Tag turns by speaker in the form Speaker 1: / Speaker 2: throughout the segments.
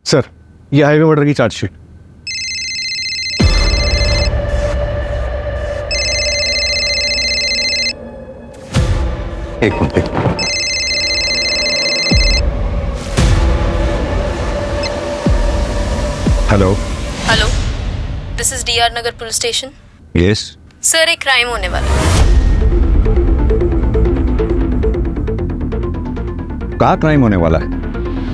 Speaker 1: Sir, ये highway murder की chargesheet.
Speaker 2: एक minute. Hello.
Speaker 3: Hello, this is DR Nagar police station.
Speaker 2: Yes.
Speaker 3: Sir, एक crime होने वाला है।
Speaker 2: कहाँ क्राइम होने वाला है?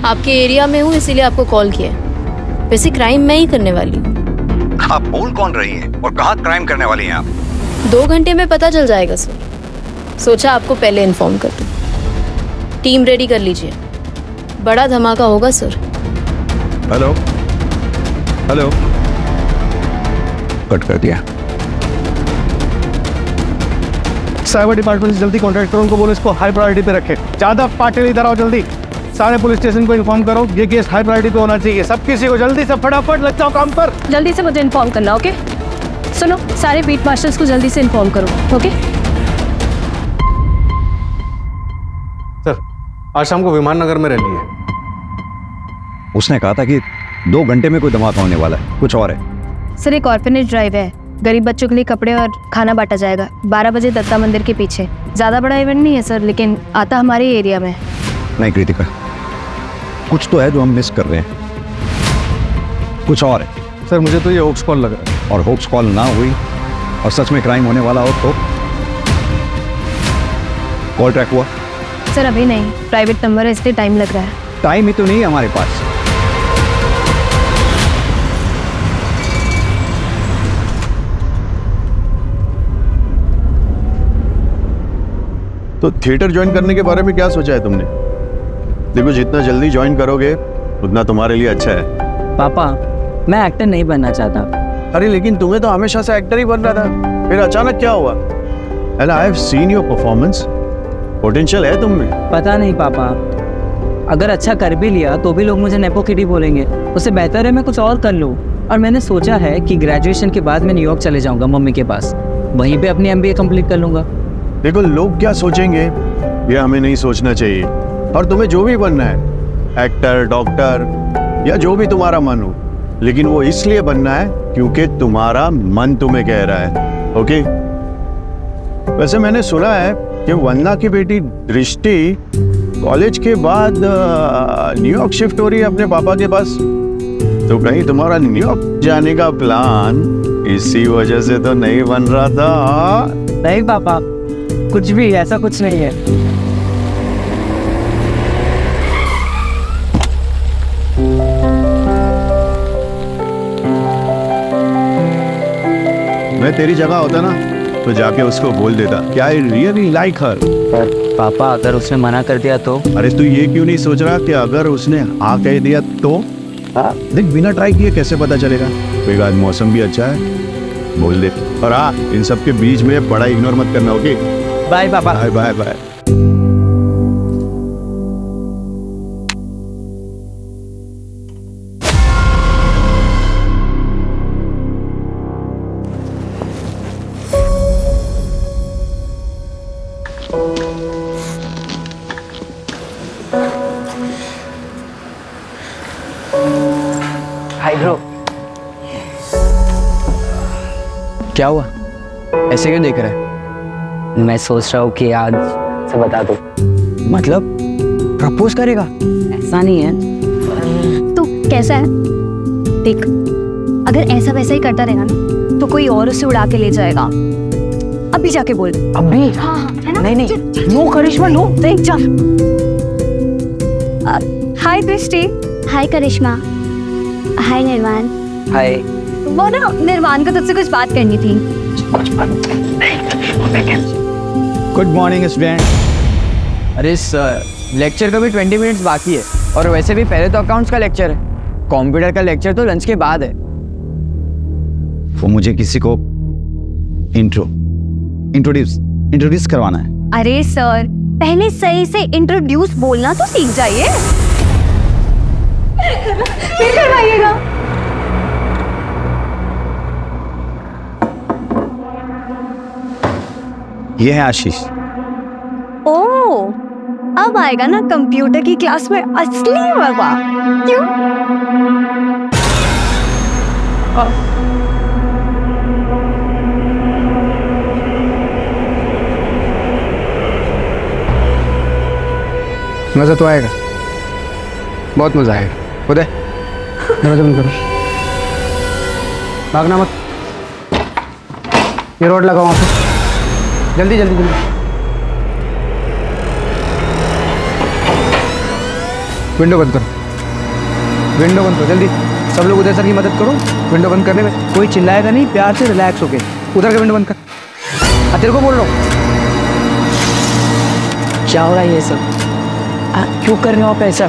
Speaker 3: आपके एरिया में हूँ, इसीलिए आपको कॉल किया है। वैसे क्राइम मैं ही करने वाली हूँ।
Speaker 2: आप बोल कौन रही हैं और कहाँ क्राइम करने वाली हैं आप?
Speaker 3: 2 घंटे में पता चल जाएगा सर। सोचा आपको पहले इन्फॉर्म कर दूँ। टीम रेडी कर लीजिए, बड़ा धमाका होगा सर।
Speaker 2: Hello hello. कट कर दिया।
Speaker 1: साइबर डिपार्टमेंट से जल्दी कॉन्टैक्ट करो, उनको बोलो इसको हाई प्रायोरिटी पे रखें। ज्यादा पार्टी इधर आओ जल्दी। सारे पुलिस स्टेशन को इन्फॉर्म करो, ये केस हाई प्रायोरिटी पे होना चाहिए। सब किसी को जल्दी से फटाफट लग जाओ काम पर।
Speaker 4: जल्दी से मुझे इन्फॉर्म करना, ओके? सुनो, सारे बीट मास्टर्स को जल्दी से इन्फॉर्म करो, ओके?
Speaker 1: सर, आज शाम को विमान नगर में रैली है।
Speaker 2: उसने कहा था कि 2 घंटे में कोई धमाका होने वाला है, कुछ और है।
Speaker 4: सर, एक ऑर्फनेज ड्राइव है, गरीब बच्चों के लिए कपड़े और खाना बांटा जाएगा 12 बजे दत्ता मंदिर के पीछे। ज़्यादा बड़ा इवेंट नहीं है सर, लेकिन आता हमारे एरिया में।
Speaker 2: नहीं कृतिका, कुछ तो है जो हम मिस कर रहे हैं, कुछ और है।
Speaker 1: सर, मुझे तो ये होक्स कॉल लग रहा है।
Speaker 2: और होप्स कॉल ना हुई और सच में क्राइम होने वाला हो तो? कॉल ट्रैक हुआ?
Speaker 4: सर अभी नहीं, प्राइवेट नंबर है इसलिए टाइम लग रहा है।
Speaker 2: टाइम ही तो नहीं है हमारे पास।
Speaker 5: तो थिएटर ज्वाइन करने के बारे में क्या सोचा है तुमने? देखो, जितना जल्दी ज्वाइन करोगे उतना तुम्हारे लिए अच्छा है।
Speaker 6: पापा, मैं एक्टर नहीं बनना चाहता।
Speaker 5: अरे लेकिन तुम्हें तो हमेशा से एक्टर ही बनना था, फिर अचानक क्या हुआ? And I have seen your performance, potential है तुम में।
Speaker 6: पता नहीं पापा, अगर अच्छा कर भी लिया तो भी लोग मुझे नेपो किडी बोलेंगे। उससे बेहतर है मैं कुछ और कर लूँ। और मैंने सोचा है कि ग्रेजुएशन के बाद मैं न्यूयॉर्क चले जाऊँगा मम्मी के पास, वहीं पे अपनी MBA कंप्लीट कर लूँगा।
Speaker 5: देखो, लोग क्या सोचेंगे ये हमें नहीं सोचना चाहिए। और तुम्हें जो भी बनना है, एक्टर, डॉक्टर या जो भी तुम्हारा मन हो, लेकिन वो इसलिए बनना है क्योंकि तुम्हारा मन तुम्हें कह रहा है। ओके? वैसे मैंने सुना है कि वंदना की बेटी दृष्टि कॉलेज के बाद न्यूयॉर्क शिफ्ट हो रही है अपने पापा के पास। तो कहीं तुम्हारा न्यूयॉर्क जाने का प्लान इसी वजह से तो नहीं बन रहा था?
Speaker 6: नहीं पापा, कुछ भी ऐसा कुछ नहीं है।
Speaker 5: मैं तेरी जगह होता ना तो जाके उसको बोल देता कि आई रियली लाइक हर।
Speaker 6: पर पापा, अगर उसने मना कर दिया तो?
Speaker 5: अरे तू ये क्यों नहीं सोच रहा कि अगर उसने हाँ कह दिया तो? देख, बिना ट्राई किए कैसे पता चलेगा? कोई आज मौसम भी अच्छा है, बोल दे। और हाँ, इन सब के बीच में बड़ा इग्नोर मत करना, ओके?
Speaker 6: बाय पापा।
Speaker 5: Bye bye bye.
Speaker 6: Hi bro. क्या हुआ? ऐसे क्यों देख रहा है? मैं सोच रहा हूँ कि आज से बता दो। मतलब प्रपोज करेगा? ऐसा नहीं है।
Speaker 4: तो कैसा है देख, अगर ऐसा वैसा ही करता रहेगा ना तो कोई और उसे उड़ा के ले जाएगा। अभी जाके बोल।
Speaker 6: अभी?
Speaker 4: हाँ हाँ, है ना?
Speaker 6: नहीं नहीं,
Speaker 4: चल,
Speaker 6: नो करिश्मा नो।
Speaker 4: देख जा। हाय दृष्टि।
Speaker 7: हाय करिश्मा। हाय निर्वाण।
Speaker 6: हाय।
Speaker 4: वो ना, निर्वाण को तुझसे कुछ बात करनी थी।
Speaker 6: Good morning student. अरे सर, लेक्चर का भी 20 मिनट्स बाकी है और वैसे भी पहले तो अकाउंट्स का लेक्चर है, कंप्यूटर का लेक्चर तो लंच के बाद है।
Speaker 2: वो मुझे किसी को इंट्रोड्यूस करवाना है।
Speaker 4: अरे सर, पहले सही से इंट्रोड्यूस बोलना तो सीख जाइए, फिर करवाइएगा।
Speaker 2: ये है आशीष।
Speaker 4: ओह, अब आएगा ना कंप्यूटर की क्लास में असली मजा। क्यों?
Speaker 1: मज़ा तो आएगा, बहुत मज़ा आएगा। उदय दरवाजा बंद करो, भागना मत। ये रोड लगाओ वहाँ पे, जल्दी जल्दी जल्दी। विंडो बंद करो, विंडो बंद करो जल्दी। सब लोग उदय सर की मदद करो विंडो बंद करने में। कोई चिल्लाएगा नहीं, प्यार से रिलैक्स होके उधर का विंडो बंद कर। तेरे को बोल रहा हूँ।
Speaker 6: क्या हो रहा है ये सब? क्यों कर रहे हो आप ऐसा?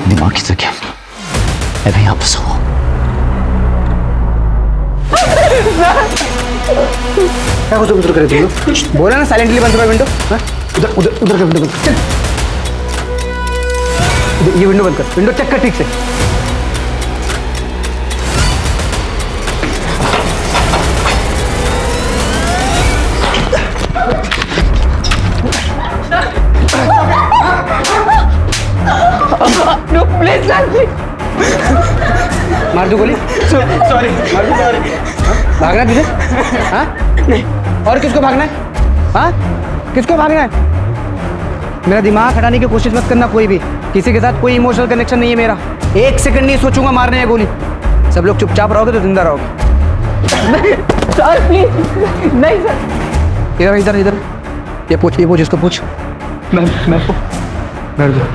Speaker 2: दिमाग से क्या अभी आप सो।
Speaker 1: क्या कुछ उधर करे तुम लोग? बोला ना साइलेंटली बंद करो विंडो। उधर उधर उधर का विंडो बंद कर। ये विंडो बंद कर, विंडो चेक कर ठीक से। मार दो गोली। सॉरी मार दो। सॉरी। भागना तुझे? हाँ नहीं। और किसको भागना है? हाँ किसको भागना है? मेरा दिमाग हटाने की कोशिश मत करना। कोई भी किसी के साथ कोई इमोशनल कनेक्शन नहीं है मेरा। एक सेकंड नहीं सोचूंगा मारने है गोली। सब लोग चुपचाप रहोगे तो जिंदा रहोगे।
Speaker 6: सर प्लीज नहीं सर।
Speaker 1: इधर इधर इधर। ये पूछ इसको पूछ। मैं बैठ जाओ।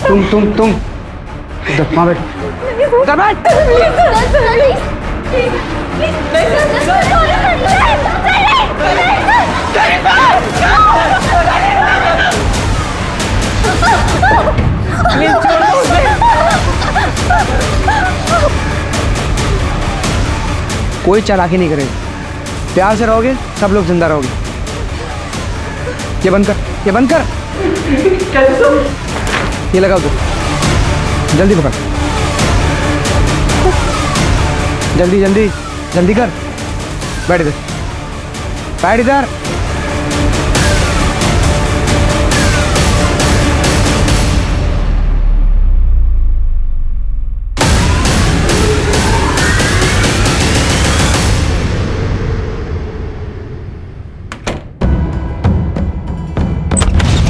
Speaker 1: तुम इधर वहाँ बैठ। उधर बैठ। कोई चालाकी नहीं करेगा। प्यार से रहोगे सब लोग जिंदा रहोगे। ये बंद कर, ये बंद कर। ये लगाओ तो जल्दी पकड़। जल्दी जल्दी जल्दी कर। बैठ इधर, बैठ इधर।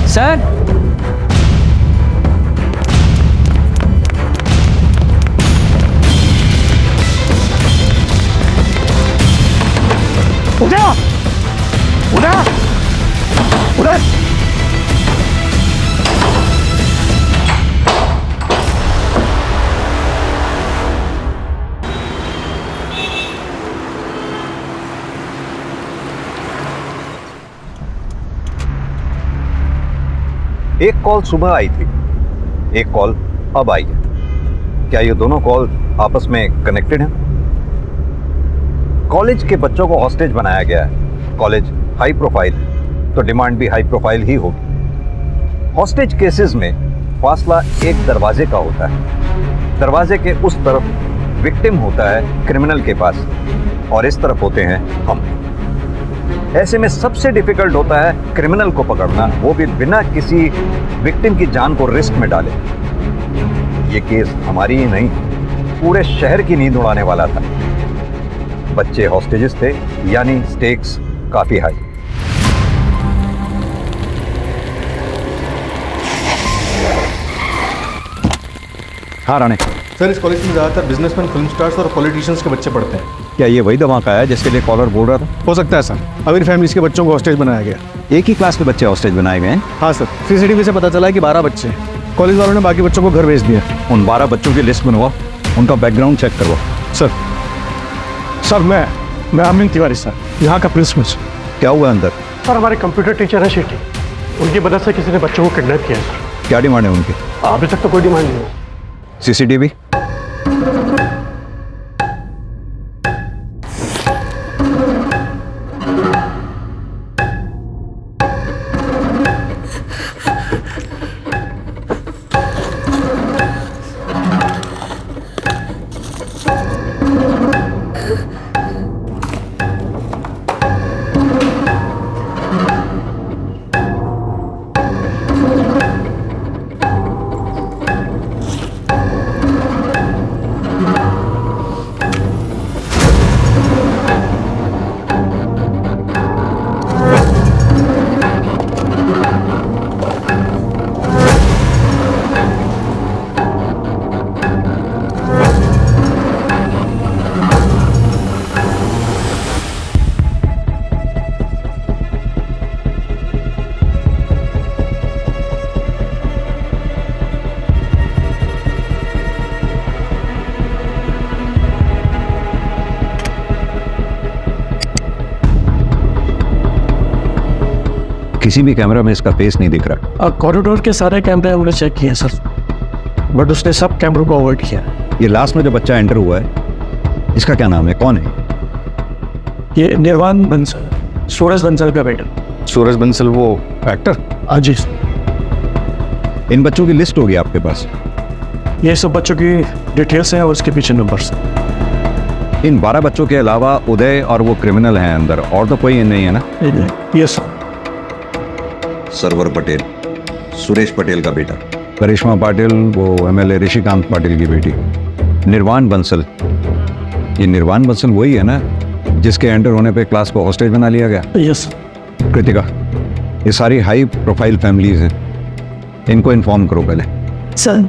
Speaker 6: सर
Speaker 1: उधर उधर उधर।
Speaker 2: एक कॉल सुबह आई थी, एक कॉल अब आई है। क्या ये दोनों कॉल आपस में कनेक्टेड हैं? कॉलेज के बच्चों को हॉस्टेज बनाया गया है। कॉलेज हाई प्रोफाइल है तो डिमांड भी हाई प्रोफाइल ही होगी। हॉस्टेज केसेस में फासला एक दरवाजे का होता है। दरवाजे के उस तरफ विक्टिम होता है क्रिमिनल के पास और इस तरफ होते हैं हम। ऐसे में सबसे डिफिकल्ट होता है क्रिमिनल को पकड़ना, वो भी बिना किसी विक्टिम की जान को रिस्क में डाले। ये केस हमारी ही नहीं, पूरे शहर की नींद उड़ाने वाला था। बच्चे हॉस्टेजेस थे, यानी स्टेक्स काफी हाई। हाँ राणे,
Speaker 1: सर इस कॉलेज में ज़्यादातर बिजनेसमैन, फिल्म स्टार्स और पॉलिटिशियंस के बच्चे पढ़ते हैं।
Speaker 2: क्या ये वही धमाका है जिसके लिए कॉलर बोल रहा था?
Speaker 1: हो सकता है सर, अमीर फैमिलीज के बच्चों को हॉस्टेज बनाया गया।
Speaker 2: एक ही क्लास के बच्चे हॉस्टेज बनाए गए हैं?
Speaker 1: हाँ सर, सीसीटीवी से पता चला है कि 12 बच्चे हैं। कॉलेज वालों ने बाकी बच्चों को घर भेज दिया।
Speaker 2: उन 12 बच्चों की लिस्ट बनवाओ, उनका बैकग्राउंड चेक करवाओ।
Speaker 1: सर मैं अमिन तिवारी सर, यहाँ का प्रिंसिपल।
Speaker 2: क्या हुआ अंदर?
Speaker 8: सर हमारे कंप्यूटर टीचर है शिटी, उनकी मदद से किसी ने बच्चों को किडनैप किया है सर।
Speaker 2: क्या डिमांड है उनकी?
Speaker 8: अभी तक तो कोई डिमांड नहीं है।
Speaker 2: सीसीटीवी? किसी भी कैमरा में इसका फेस नहीं दिख रहा।
Speaker 8: कॉरिडोर के सारे कैमरे हमने चेक किए सर, बट उसने सब कैमरों को अवॉइड किया।
Speaker 2: ये लास्ट में जो बच्चा एंटर हुआ है, इसका क्या नाम है, कौन है?
Speaker 8: ये निर्वाण बंसल, सूरज बंसल का बेटा।
Speaker 2: सूरज बंसल, वो एक्टर?
Speaker 8: हाँ जी सर।
Speaker 2: इन बच्चों की लिस्ट होगी आपके पास?
Speaker 8: ये सब बच्चों की डिटेल्स हैं और उसके पीछे नंबर्स।
Speaker 2: इन 12 बच्चों के अलावा उदय और वो क्रिमिनल हैं अंदर, और तो कोई नहीं है ना?
Speaker 8: Yes sir.
Speaker 2: सरवर पटेल, सुरेश पटेल का बेटा। करिश्मा पाटिल, वो एमएलए ऋषिकांत पाटिल की बेटी। निर्वाण बंसल, ये निर्वाण बंसल वही है ना जिसके एंटर होने पे क्लास को हॉस्टेज बना लिया गया?
Speaker 8: Yes sir.
Speaker 2: कृतिका, ये सारी हाई प्रोफाइल फैमिलीज हैं, इनको इन्फॉर्म करो पहले।
Speaker 6: सर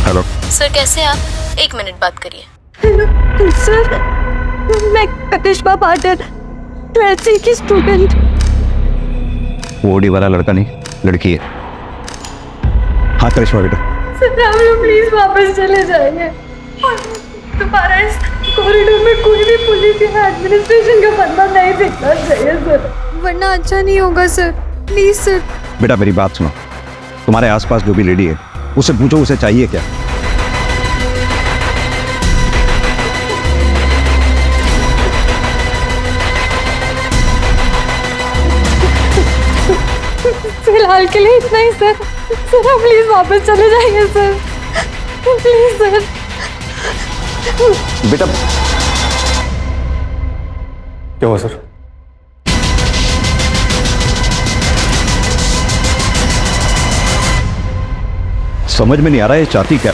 Speaker 2: हेलो
Speaker 3: सर कैसे हैं आप? 1 मिनट बात करिए।
Speaker 4: सर मैं करिश्मा पाटिल 12th C की स्टूडेंट।
Speaker 2: वो ओडी वाला लड़का नहीं, लड़की है। हाँ करिश्मा बेटा।
Speaker 4: सर हम लोग प्लीज वापस चले जाएंगे। दोबारा इस कॉरिडोर में कोई भी पुलिस या एडमिनिस्ट्रेशन का बंदा नहीं दिखना चाहिए सर, वरना अच्छा नहीं होगा सर। Please sir.
Speaker 2: बेटा मेरी बात सुनो, तुम्हारे आसपास जो भी लेडी है उससे पूछो उसे चाहिए क्या।
Speaker 4: फिलहाल के लिए इतना ही सर। सर आप प्लीज वापस चले जाइए सर, प्लीज सर।
Speaker 2: बेटा
Speaker 8: क्या हुआ सर?
Speaker 2: समझ में नहीं आ रहा है ये चाहती क्या।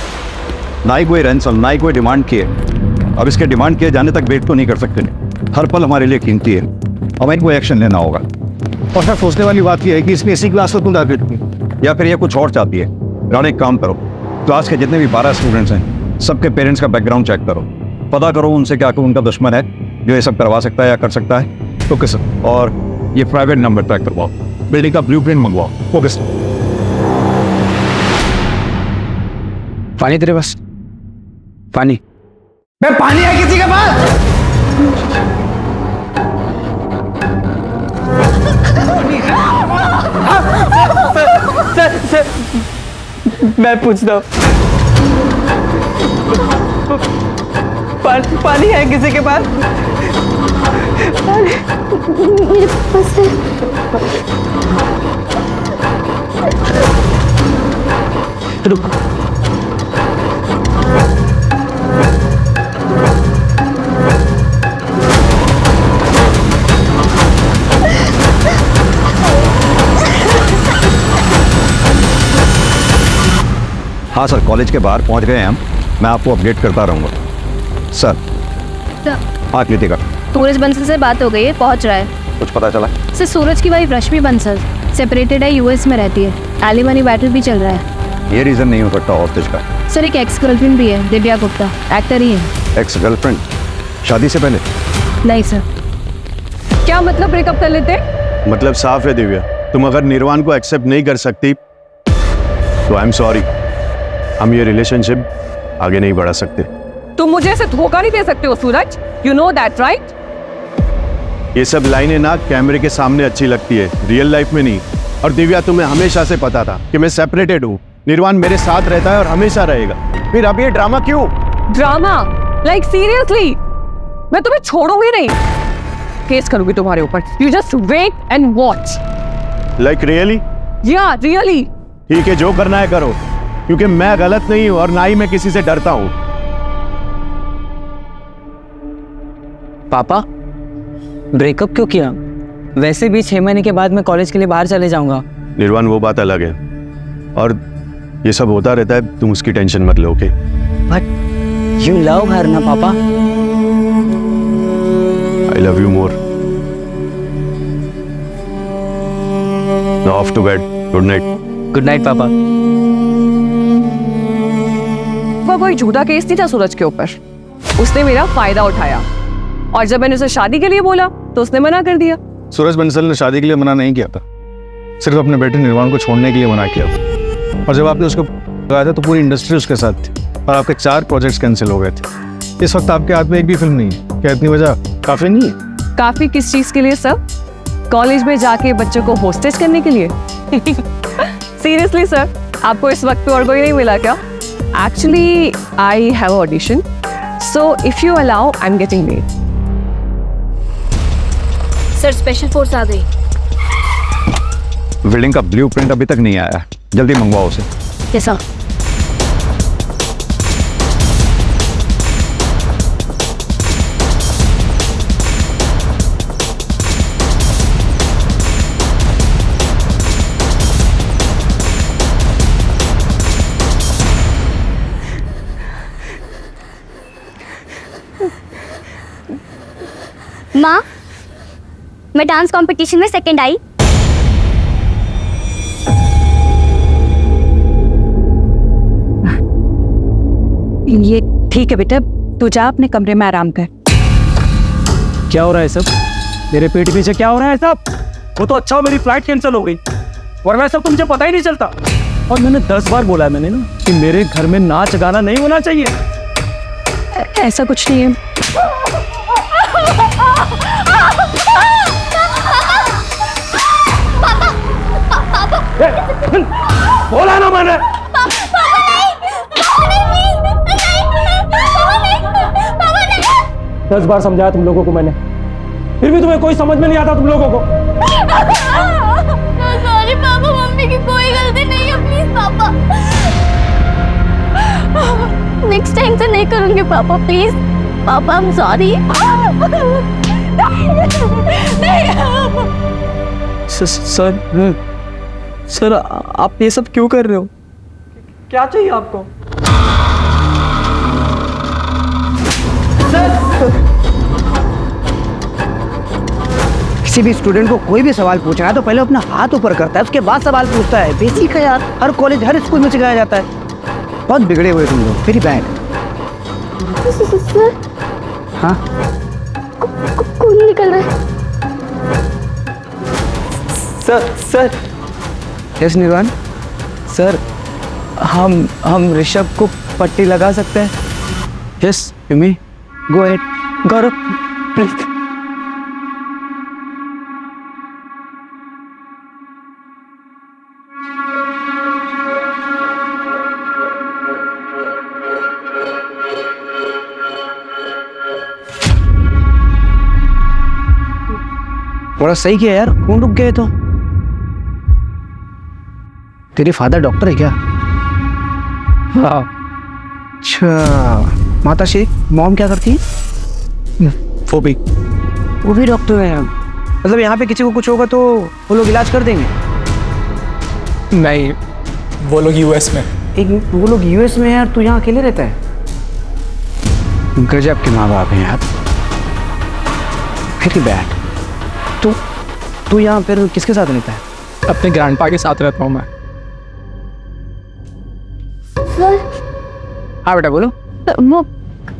Speaker 2: ना ही कोई रैंसम, ना ही कोई डिमांड की है। अब इसके डिमांड किए जाने तक वेट तो नहीं कर सकते। हर पल हमारे लिए कीमती है, हमें कोई एक्शन लेना होगा।
Speaker 1: और सर सोचने वाली बात यह है कि इसने इसी क्लास को क्यों टारगेट किया?
Speaker 2: या फिर ये कुछ और चाहती है। राणे एक काम करो, क्लास के जितने भी 12 स्टूडेंट्स हैं सबके पेरेंट्स का बैकग्राउंड चेक करो, पता करो उनसे क्या उनका दुश्मन है जो ये सब करवा सकता है या कर सकता है।
Speaker 1: Okay sir.
Speaker 2: और ये प्राइवेट नंबर ट्रैक करवाओ, बिल्डिंग का ब्लूप्रिंट मंगवाओ।
Speaker 1: Okay sir. पानी तेरे पास? पानी? मैं पानी है किसी के पास? सर मैं पूछता हूँ, पानी है किसी के पास?
Speaker 7: मेरे पास है।
Speaker 1: रुक।
Speaker 2: हाँ सर, कॉलेज के बाहर पहुंच गए हैं हम, मैं आपको अपडेट करता रहूँगा सर। हाँ कृतिका,
Speaker 4: सूरज बंसल से बात हो गई है, पहुंच रहा है।
Speaker 2: कुछ पता चला?
Speaker 4: सर सूरज की वाइफ रश्मि बंसल सेपरेटेड है, यूएस में रहती है। एलिमनी बैटल भी चल रहा है।
Speaker 2: ये रीज़न नहीं हो सकता हॉस्टेज का।
Speaker 4: सर एक एक्स गर्लफ्रेंड भी है, दिव्या गुप्ता, एक्टर ही है।
Speaker 2: Ex girlfriend? शादी से पहले?
Speaker 4: नहीं सर। क्या मतलब ब्रेकअप कर लेते?
Speaker 5: मतलब साफ है दिव्या, तुम अगर निर्वाण को एक्सेप्ट नहीं कर सकती तो आई एम सॉरी, हम ये रिलेशनशिप आगे नहीं बढ़ा सकते।
Speaker 9: तुम मुझे ऐसे धोखा नहीं दे सकते हो सूरज, यू नो दैट राइट?
Speaker 5: ये सब लाइनें ना कैमरे के सामने अच्छी लगती है, रियल लाइफ में नहीं। और दिव्या तुम्हें हमेशा से पता था कि मैं सेपरेटेड हूँ, निर्वाण मेरे साथ रहता है और हमेशा रहेगा, फिर अब ये ड्रामा क्यों?
Speaker 9: ड्रामा? Like seriously? मैं तुम्हें छोड़ूंगी नहीं, केस करूंगी तुम्हारे ऊपर। You just wait and watch.
Speaker 5: Like really?
Speaker 9: या रियली।
Speaker 5: ठीक है, जो करना है करो, क्योंकि मैं गलत नहीं हूं और ना ही मैं किसी से डरता हूं।
Speaker 6: पापा ब्रेकअप क्यों किया? वैसे भी 6 महीने के बाद मैं कॉलेज के लिए बाहर चले जाऊंगा।
Speaker 5: निर्वाण वो बात अलग है, और ये सब होता रहता है, तुम उसकी टेंशन मत लो। Okay?
Speaker 6: But you love her ना पापा?
Speaker 5: I love you more. Now off to bed, good night.
Speaker 6: Good night पापा।
Speaker 9: वो कोई झूठा केस नहीं था सूरज के ऊपर, उसने मेरा फायदा उठाया, और जब मैंने उसे शादी के लिए बोला तो उसने मना कर दिया।
Speaker 5: सूरज बंसल ने शादी के लिए मना नहीं किया था, सिर्फ अपने बेटे निर्वाण को छोड़ने के लिए मना किया था। और जब आपने उसको लगाया था तो पूरी इंडस्ट्री उसके साथ थी और आपके 4 प्रोजेक्ट्स कैंसिल हो गए थे। इस वक्त आपके हाथ में एक भी फिल्म नहीं है। क्या इतनी वजह काफी नहीं है?
Speaker 9: काफी किस चीज के लिए सर? कॉलेज में जाके बच्चों को होस्टेज करने के लिए? सीरियसली सर, आपको इस वक्त पे और कोई नहीं मिला क्या? Actually I have audition, so if you allow I am getting late.
Speaker 3: Sir special force आ गई।
Speaker 2: बिल्डिंग का ब्लूप्रिंट अभी तक नहीं आया, जल्दी मंगवाओ उसे।
Speaker 3: कैसा?
Speaker 7: माँ, मैं डांस कंपटीशन में सेकंड आई।
Speaker 6: ये ठीक है बेटा, तू जा अपने कमरे में आराम कर।
Speaker 10: क्या हो रहा है सब? मेरे पेट पीछे क्या हो रहा है सब? वो तो अच्छा हो मेरी फ्लाइट कैंसिल हो गई, वरना सब तो मुझे पता ही नहीं चलता। और मैंने 10 बार बोला है मैंने ना कि मेरे घर में नाच गाना नहीं होना चाहिए।
Speaker 6: ऐसा कुछ नहीं है।
Speaker 10: बोला ना मैंने। 10 बार समझाया तुम लोगों को मैंने, फिर भी तुम्हें कोई समझ में नहीं आता तुम लोगों को।
Speaker 7: सॉरी पापा, मम्मी की कोई गलती नहीं है, प्लीज पापा। नेक्स्ट टाइम से नहीं करूंगी पापा, प्लीज पापा, आई एम सॉरी।
Speaker 10: सर आप ये सब क्यों कर रहे हो? क्या चाहिए आपको?
Speaker 1: किसी भी स्टूडेंट को कोई भी सवाल पूछना है तो पहले अपना हाथ ऊपर करता है, उसके बाद सवाल पूछता है। बेसिक है यार, हर कॉलेज हर स्कूल में सिखाया जाता है। बहुत बिगड़े हुए तुम लोग, वेरी बैड।
Speaker 7: सर,
Speaker 1: हाँ
Speaker 7: खून निकल रहा है।
Speaker 10: सर
Speaker 1: यस निर्वाण।
Speaker 10: सर हम ऋषभ को पट्टी लगा सकते हैं?
Speaker 1: Yes you may go ahead.
Speaker 10: Gaurav please.
Speaker 1: बड़ा सही किया यार, खून रुक गए तो। तेरे फादर डॉक्टर है क्या?
Speaker 10: हाँ।
Speaker 1: अच्छा, माता श्री मॉम क्या करती है?
Speaker 10: वो
Speaker 1: भी डॉक्टर है। मतलब यहाँ पे किसी को कुछ होगा तो वो लोग इलाज कर देंगे?
Speaker 10: नहीं, वो लोग यूएस में।
Speaker 1: वो लोग यूएस में है यार, तू यहाँ अकेले रहता है? गजब के माँ बाप हैं यार, वेरी बैड। तू यहाँ फिर किसके साथ रहता है?
Speaker 10: अपने ग्रैंडपा के साथ रहता हूँ मैं।
Speaker 1: हाँ बेटा बोलो।
Speaker 7: वो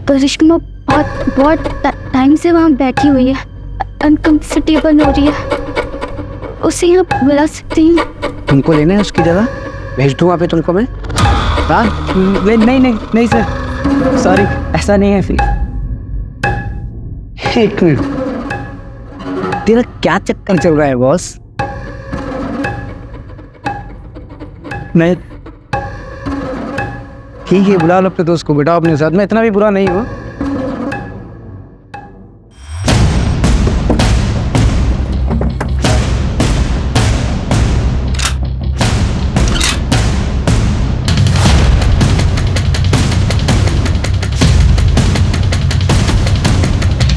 Speaker 7: करिश्मा बहुत टाइम से वहाँ बैठी हुई है, अनकंफर्टेबल हो रही है। उसे यहाँ बुला सकती हैं?
Speaker 1: तुमको लेना है उसकी जगह? भेज दूँ वहाँ पे तुमको मैं? हाँ
Speaker 6: नहीं सर, सॉरी, ऐसा नहीं है। फिर
Speaker 1: एक मिनट, तेरा क्या चक्कर चल रहा है बॉस?
Speaker 6: मैं
Speaker 1: ठीक है, बुला लो अपने दोस्त को, बिठाओ अपने साथ में, इतना भी बुरा नहीं हो।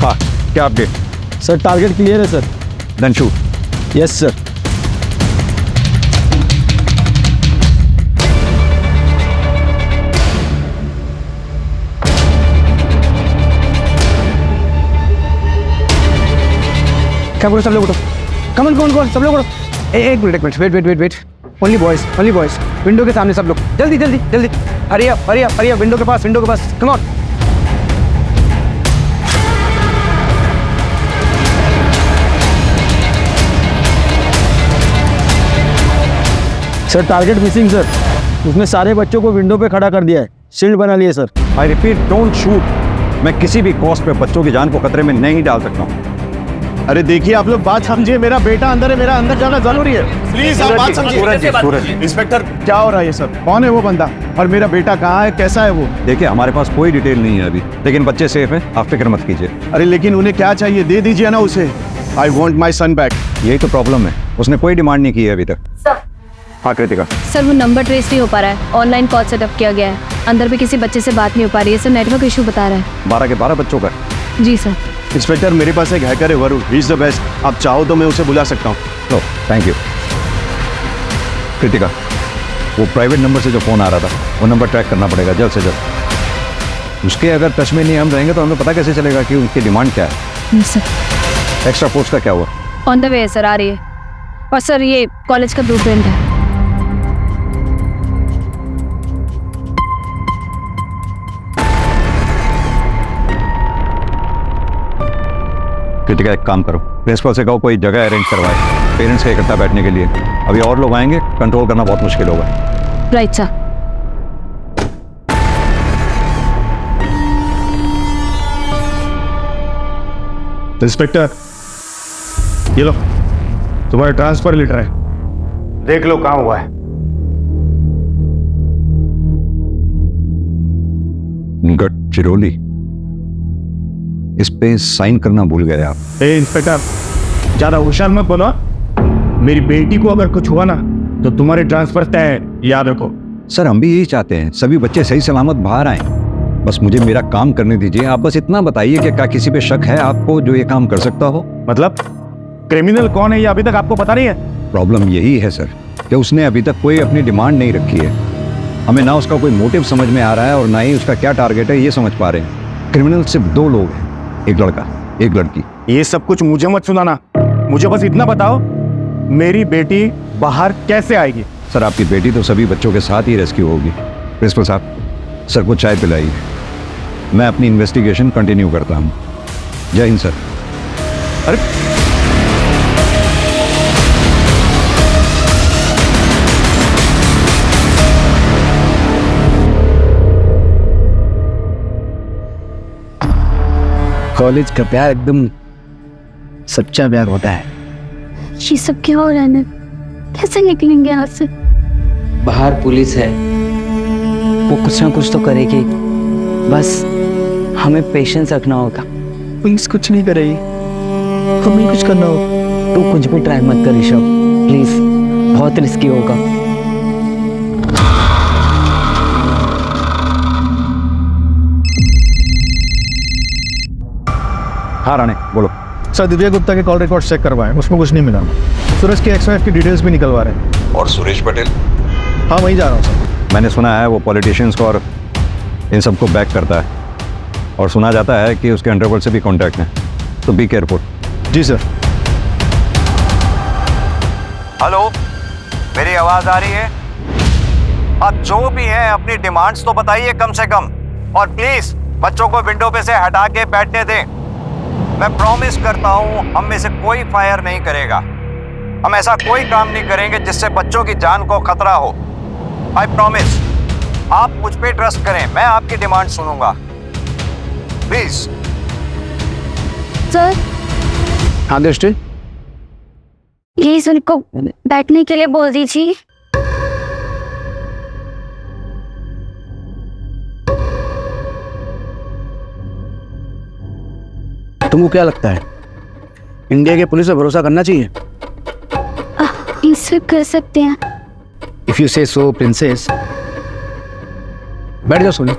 Speaker 2: हाँ, क्या अपडेट?
Speaker 10: सर टारगेट क्लियर है sir.
Speaker 2: Then shoot.
Speaker 10: Yes sir.
Speaker 1: क्या बोलो सब लोग उठो, कमन कौन सब लोग उठो। एक minute, wait. Only boys, window के सामने सब लोग, जल्दी हरी अप, विंडो के पास, come on.
Speaker 10: Sir target missing sir, उसने सारे बच्चों को विंडो पे खड़ा कर दिया है, शील्ड बना लिए sir.
Speaker 2: I repeat, don't shoot. मैं किसी भी कॉस्ट पे बच्चों की जान को खतरे में नहीं डाल सकता हूँ।
Speaker 5: अरे देखिए आप लोग बात समझिए, मेरा बेटा अंदर है, मेरा अंदर जाना जरूरी है। प्लीज आप बात समझिए।
Speaker 2: सूरज जी,
Speaker 5: इंस्पेक्टर क्या हो रहा है ये सब? कौन है वो बंदा और मेरा बेटा कहाँ है, कैसा है वो?
Speaker 2: देखिए हमारे पास कोई डिटेल नहीं है अभी, लेकिन बच्चे सेफ हैं, आप फिक्र मत कीजिए।
Speaker 5: अरे लेकिन उन्हें क्या चाहिए, दे दीजिए ना उसे। I want my son back.
Speaker 2: यही तो प्रॉब्लम है, उसने कोई डिमांड नहीं की है अभी तक। हाँ कृतिका।
Speaker 3: सर वो नंबर ट्रेस नहीं हो पा रहा है, ऑनलाइन कॉल सेटअप किया गया है, अंदर भी किसी बच्चे से बात नहीं हो पा रही है सर, नेटवर्क इशू बता रहा है।
Speaker 2: 12 के 12 बच्चों का?
Speaker 3: जी सर।
Speaker 5: इंस्पेक्टर मेरे पास एक हैकर है Varun, he is the best. आप चाहो तो मैं उसे बुला सकता हूँ।
Speaker 2: No thank you. कृतिका, वो प्राइवेट नंबर से जो फ़ोन आ रहा था वो नंबर ट्रैक करना पड़ेगा जल्द से जल्द। उसके अगर टच में नहीं हम रहेंगे तो हमें पता कैसे चलेगा कि उनकी डिमांड क्या है।
Speaker 3: सर
Speaker 2: एक्स्ट्रा फोर्स का क्या हुआ?
Speaker 3: ऑन द वे है सर, आ रही है। और सर ये कॉलेज का ब्लूप्रिंट है।
Speaker 2: कृतिका एक काम करो, प्रिंसिपल से कहो कोई जगह अरेंज करवाए पेरेंट्स के इकट्ठा बैठने के लिए। अभी और लोग आएंगे, कंट्रोल करना बहुत मुश्किल होगा।
Speaker 3: Right sir.
Speaker 5: इंस्पेक्टर ये लो, तुम्हारा ट्रांसफर लेटर है, देख लो कहाँ हुआ है।
Speaker 2: गडचिरोली, इस पे साइन करना भूल गए आप।
Speaker 5: ए इंस्पेक्टर, ज्यादा होशियार मत बनो। मेरी बेटी को अगर कुछ हुआ ना तो तुम्हारे ट्रांसफर तय है, याद रखो।
Speaker 2: सर हम भी यही चाहते हैं, सभी बच्चे सही सलामत बाहर आए। बस मुझे मेरा काम करने दीजिए। आप बस इतना बताइए कि क्या किसी पे शक है आपको जो ये काम कर सकता हो?
Speaker 5: मतलब क्रिमिनल कौन है ये अभी तक आपको पता नहीं है?
Speaker 2: प्रॉब्लम यही है सर कि उसने अभी तक कोई अपनी डिमांड नहीं रखी है। हमें ना उसका कोई मोटिव समझ में आ रहा है और ना ही उसका क्या टारगेट है ये समझ पा रहे हैं। क्रिमिनल सिर्फ 2 लोग हैं, एक लड़का एक लड़की।
Speaker 5: ये सब कुछ मुझे मत सुनाना, मुझे बस इतना बताओ मेरी बेटी बाहर कैसे आएगी?
Speaker 2: सर आपकी बेटी तो सभी बच्चों के साथ ही रेस्क्यू होगी। प्रिंसिपल साहब, सर को चाय पिलाइए, मैं अपनी इन्वेस्टिगेशन कंटिन्यू करता हूँ। जय हिंद सर।
Speaker 5: अरे
Speaker 1: कॉलेज का प्यार एकदम सच्चा प्यार होता है।
Speaker 7: ये सब क्या हो रहा है? कैसे निकलेंगे यहाँ से?
Speaker 6: बाहर पुलिस है, वो कुछ ना कुछ तो करेगी, बस हमें पेशेंस रखना होगा।
Speaker 1: पुलिस कुछ नहीं करेगी, हमें कुछ करना होगा।
Speaker 6: तू कुछ भी ट्राई मत कर ऋषभ, प्लीज, बहुत रिस्की होगा।
Speaker 2: हाँ राणे बोलो।
Speaker 8: सर दिव्या गुप्ता के कॉल रिकॉर्ड चेक करवाएं, उसमें कुछ नहीं मिला। सूरज की XYF की डिटेल्स भी निकलवा रहे हैं।
Speaker 2: और सुरेश पटेल?
Speaker 8: हाँ वहीं जा रहा हूँ सर।
Speaker 2: मैंने सुना है वो पॉलिटिशियंस को और इन सबको बैक करता है, और सुना जाता है कि उसके अंडरवर्ल्ड से भी कांटेक्ट है, तो बी केयरफुल।
Speaker 8: जी सर।
Speaker 2: हेलो, मेरी आवाज आ रही है? आप जो भी हैं अपनी डिमांड्स तो बताइए कम से कम, और प्लीज बच्चों को विंडो पे से हटा के बैठने दें। मैं प्रॉमिस करता हूं हम में से कोई फायर नहीं करेगा। हम ऐसा कोई काम नहीं करेंगे जिससे बच्चों की जान को खतरा हो। I promise. आप मुझ पे ट्रस्ट करें, मैं आपकी डिमांड सुनूंगा, प्लीज।
Speaker 7: सर
Speaker 1: हाँ दृष्टि,
Speaker 7: प्लीज उनको बैठने के लिए बोल दीजिए।
Speaker 1: तुमको क्या लगता है इंडिया के पुलिस पे भरोसा करना चाहिए?
Speaker 7: इससे कर सकते हैं।
Speaker 1: इफ यू से सो प्रिंसेस। बैठ जाओ सोनी।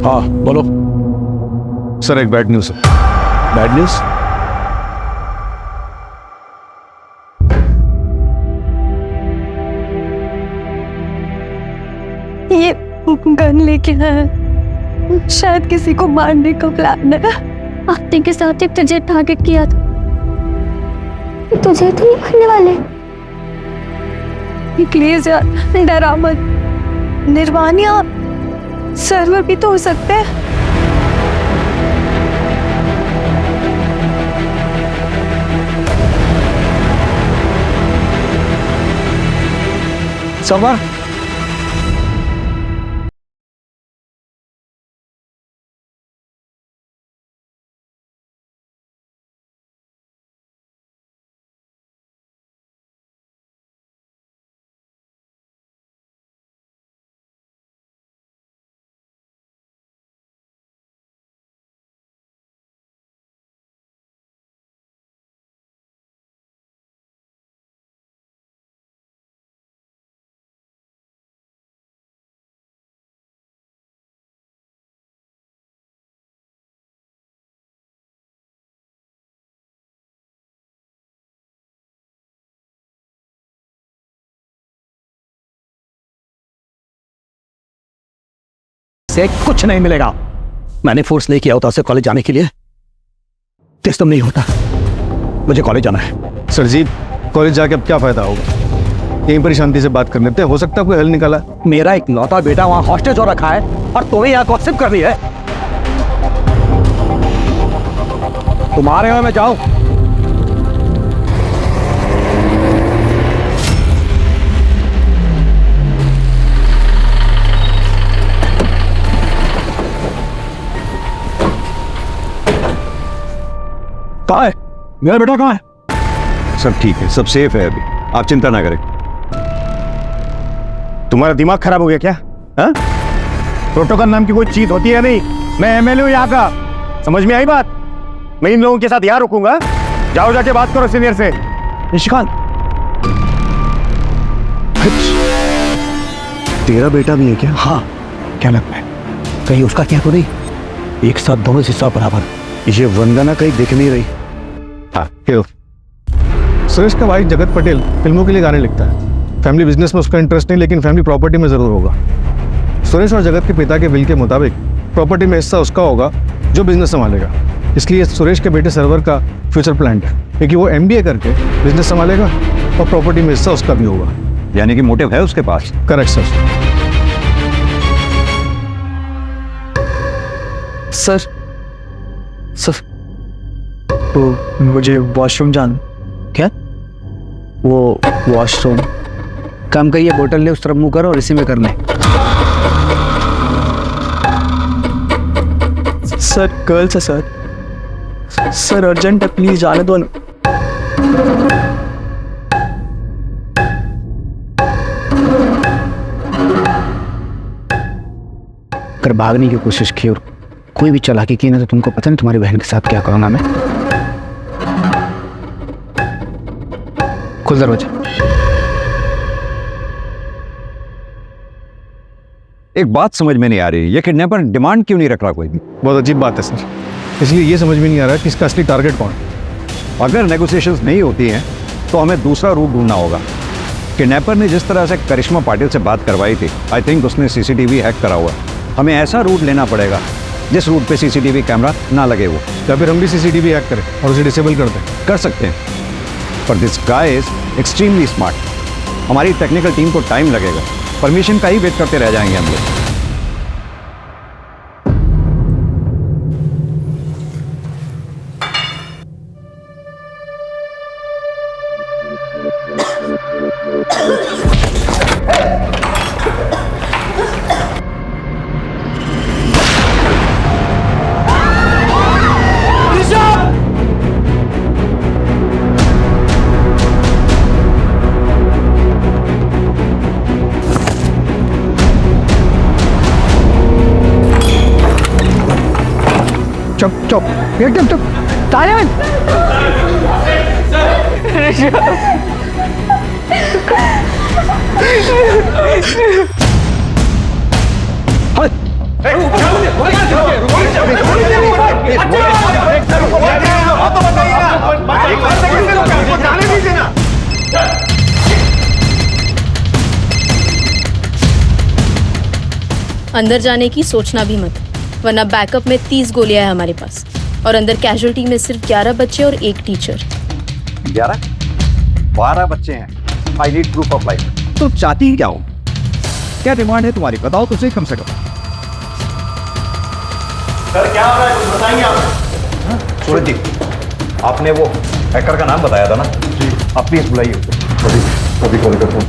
Speaker 1: हाँ बोलो।
Speaker 5: सर एक बैड न्यूज़ है।
Speaker 1: Bad news?
Speaker 4: ये गन लेके आया, शायद किसी को मारने का प्लान है।
Speaker 7: आफ्ते के साथ एक तुझे टारगेट किया था, तुझे तो नहीं मारने वाले।
Speaker 4: प्लीज यार डरा मत। निर्वाणी आप सर्वर भी तो हो सकते हैं।
Speaker 1: सर्वर
Speaker 10: से कुछ नहीं मिलेगा। मैंने फोर्स नहीं किया होता उसे कॉलेज जाने के लिए। सिस्टम नहीं होता, मुझे कॉलेज जाना है।
Speaker 8: सरजीत, कॉलेज जाके अब क्या फायदा होगा? यहीं पर शांति से बात कर लेते हैं, हो सकता है कोई हल निकाला।
Speaker 10: मेरा एक लौता बेटा वहां हॉस्टेज हो रखा है और तुम्हें यहाँ गॉसिप कर रही है। तुम्हारे में मैं जाऊं? कहाँ है मेरा बेटा? कहाँ है?
Speaker 5: सब ठीक है, सब सेफ है अभी, आप चिंता ना करें। तुम्हारा दिमाग खराब हो गया क्या? हाँ? प्रोटोकॉल नाम की कोई चीज होती है नहीं। मैं एमएलए हूं यहाँ का, समझ में आई बात? मैं इन लोगों के साथ यहाँ रुकूंगा। जाओ जाके बात करो सीनियर से।
Speaker 10: निशिकांत,
Speaker 5: तेरा बेटा भी है क्या?
Speaker 10: हाँ, क्या लगता है कहीं उसका क्या तो नहीं? एक साथ दोनों हिस्सा बराबर।
Speaker 5: ये वंदना कहीं दिख नहीं रही। हाँ, क्यों?
Speaker 8: सुरेश का भाई जगत पटेल फिल्मों के लिए गाने लिखता है। फैमिली बिजनेस में उसका इंटरेस्ट नहीं, लेकिन फैमिली प्रॉपर्टी में जरूर होगा। सुरेश और जगत के पिता के विल के मुताबिक प्रॉपर्टी में हिस्सा उसका होगा जो बिजनेस संभालेगा। इसलिए सुरेश के बेटे सर्वर का फ्यूचर प्लान है, क्योंकि वो MBA करके बिजनेस संभालेगा और प्रॉपर्टी में हिस्सा उसका भी होगा।
Speaker 2: यानी कि मोटिव है उसके पास।
Speaker 8: Correct sir.
Speaker 1: सर तो मुझे वॉशरूम जाना। क्या? वो वॉशरूम काम करिए, बोतल ले उस तरफ मुंह करो और इसी में कर ले।
Speaker 11: सर गर्ल्स है सर। सर अर्जेंट है, प्लीज जाने दो ना।
Speaker 1: अगर भागने की कोशिश की और कोई भी चालाकी की ना, तो तुमको पता नहीं तुम्हारी बहन के साथ क्या करूंगा मैं। खुल दरवाजा।
Speaker 2: एक बात समझ में नहीं आ रही, ये किडनैपर डिमांड क्यों नहीं रख रहा कोई भी?
Speaker 8: बहुत अजीब बात है सर, इसलिए ये समझ में नहीं आ रहा कि इसका असली टारगेट कौन है।
Speaker 2: अगर नेगोशिएशंस नहीं होती हैं तो हमें दूसरा रूट ढूंढना होगा। किडनैपर ने जिस तरह से करिश्मा पाटिल से बात करवाई थी, आई थिंक उसने CCTV हैक करा हुआ। हमें ऐसा रूट लेना पड़ेगा जिस रूट पे CCTV कैमरा ना लगे वो।
Speaker 8: या फिर हम भी CCTV हैक करें और उसे डिसेबल कर दें।
Speaker 2: कर सकते हैं, पर this guy is extremely smart. हमारी टेक्निकल टीम को टाइम लगेगा, परमिशन का ही वेट करते रह जाएंगे हम लोग।
Speaker 1: चुप चुप एकदम चुप। तालियां।
Speaker 3: अंदर जाने की सोचना भी मत, वरना बैकअप में 30 गोलियां हैं हमारे पास और अंदर कैजुअल्टी में सिर्फ 11 बच्चे और 1 टीचर।
Speaker 2: 11? 12 बच्चे हैं। I need proof of life. तो चाहती ही क्या हो? क्या डिमांड है तुम्हारी, बताओ तो सही कम से कम।
Speaker 10: सर क्या हो रहा है, कुछ बताएंगे आप?
Speaker 2: सूरज जी, आपने वो हैकर का नाम बताया था ना जी, आप प्लीज बुलाइए उसे। कभी कॉल करता हूँ।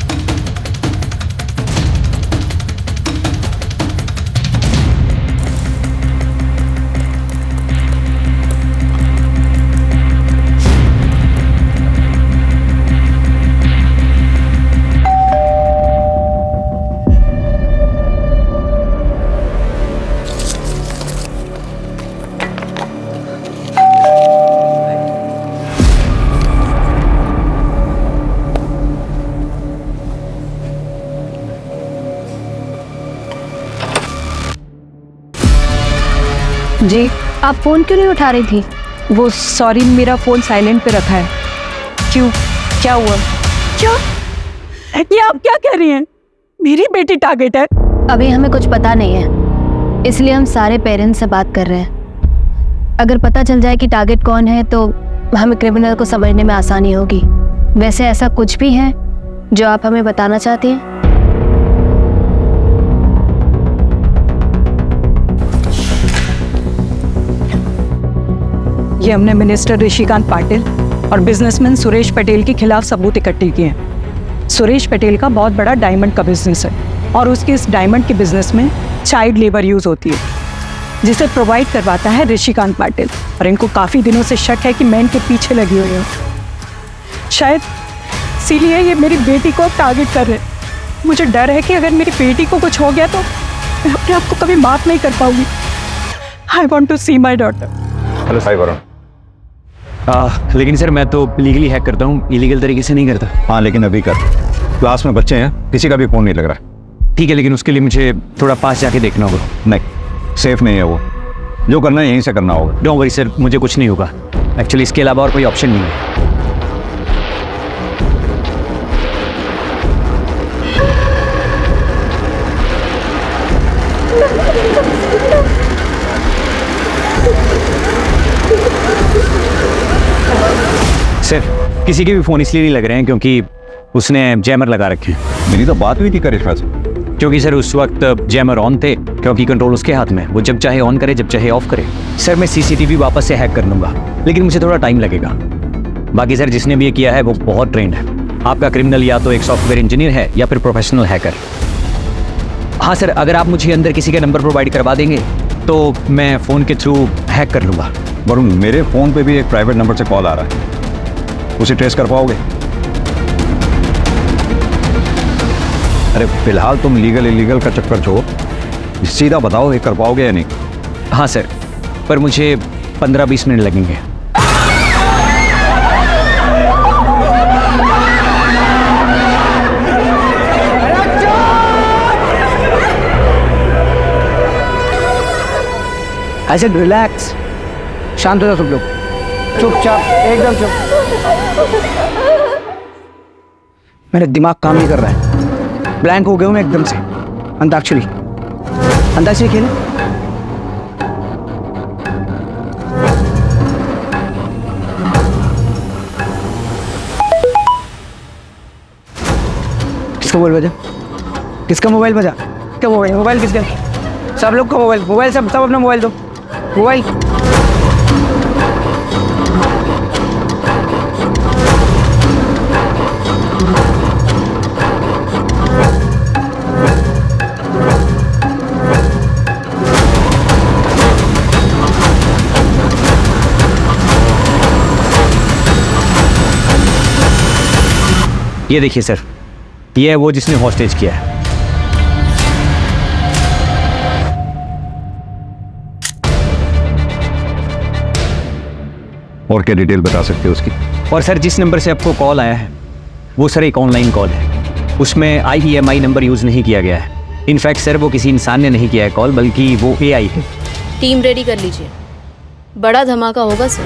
Speaker 9: जी,
Speaker 4: आप फोन क्यों नहीं उठा रही थी?
Speaker 9: वो सॉरी, मेरा फ़ोन साइलेंट पे रखा है। क्यों, क्या हुआ? क्या? ये आप क्या कह रही हैं? मेरी बेटी टारगेट है?
Speaker 4: अभी हमें कुछ पता नहीं है, इसलिए हम सारे पेरेंट्स से बात कर रहे हैं। अगर पता चल जाए कि टारगेट कौन है तो हमें क्रिमिनल को समझने में आसानी होगी। वैसे ऐसा कुछ भी है जो आप हमें बताना चाहती हैं?
Speaker 9: ये हमने मिनिस्टर ऋषिकांत पाटिल और बिजनेसमैन सुरेश पटेल के खिलाफ सबूत इकट्ठे किए हैं। सुरेश पटेल का बहुत बड़ा डायमंड का बिजनेस है और उसके इस डायमंड के बिजनेस में चाइल्ड लेबर यूज़ होती है, जिसे प्रोवाइड करवाता है ऋषिकांत पाटिल। और इनको काफ़ी दिनों से शक है कि मैं इनके पीछे लगी हुई हूँ। शायद इसीलिए ये मेरी बेटी को टारगेट कर रहे हैं। मुझे डर है कि अगर मेरी बेटी को कुछ हो गया तो मैं अपने आप को कभी माफ़ नहीं कर पाऊंगी। I want to see my daughter.
Speaker 2: Hello Sai Varun.
Speaker 10: लेकिन सर मैं तो लीगली हैक करता हूँ, इलीगल तरीके से नहीं करता।
Speaker 2: हाँ लेकिन अभी कर, क्लास में बच्चे हैं, किसी का भी फोन नहीं लग रहा।
Speaker 10: ठीक है, लेकिन उसके लिए मुझे थोड़ा पास जाके देखना होगा।
Speaker 2: नहीं, सेफ नहीं है वो, जो करना है यहीं से करना होगा।
Speaker 10: डोंट वरी सर, मुझे कुछ नहीं होगा। एक्चुअली इसके अलावा और कोई ऑप्शन नहीं है। सर किसी के भी फ़ोन इसलिए नहीं लग रहे हैं क्योंकि उसने जैमर लगा रखे हैं।
Speaker 2: मेरी तो बात हुई थी करिश्मा से।
Speaker 10: क्योंकि सर उस वक्त जैमर ऑन थे, क्योंकि कंट्रोल उसके हाथ में, वो जब चाहे ऑन करे जब चाहे ऑफ करे। सर मैं सीसीटीवी वापस से हैक कर लूँगा, लेकिन मुझे थोड़ा टाइम लगेगा। बाकी सर जिसने भी ये किया है वो बहुत ट्रेंड है। आपका क्रिमिनल या तो एक सॉफ्टवेयर इंजीनियर है या फिर प्रोफेशनल हैकर। हाँ सर, अगर आप मुझे अंदर किसी का नंबर प्रोवाइड करवा देंगे तो मैं फ़ोन के थ्रू हैक कर लूँगा।
Speaker 2: वरुण, मेरे फ़ोन पे भी एक प्राइवेट नंबर से कॉल आ रहा है, उसे ट्रेस कर पाओगे? अरे फिलहाल तुम लीगल इलीगल का चक्कर छोड़ो, सीधा बताओ ये कर पाओगे या नहीं?
Speaker 10: हाँ सर, पर मुझे 15-20 मिनट लगेंगे।
Speaker 1: ऐसे रिलैक्स, शांत हो जाओ सब लोग, चुपचाप, एकदम चुप। मेरा दिमाग काम नहीं कर रहा है, ब्लैंक हो गया हूँ मैं एकदम से। अंताक्षरी, अंताक्षरी खेले। किसका मोबाइल बजा? किसका मोबाइल बजा? क्या मोबाइल? मोबाइल किसका? सब लोग का मोबाइल, मोबाइल सब अपना मोबाइल दो, मोबाइल।
Speaker 10: ये देखिए सर, ये है वो जिसने हॉस्टेज किया है।
Speaker 2: और क्या डिटेल बता सकते हो उसकी?
Speaker 10: और सर जिस नंबर से आपको कॉल आया है वो सर एक ऑनलाइन कॉल है, उसमें IEMI नंबर यूज़ नहीं किया गया है। इनफैक्ट सर वो किसी इंसान ने नहीं किया है कॉल, बल्कि वो AI है।
Speaker 3: टीम रेडी कर लीजिए, बड़ा धमाका होगा सर।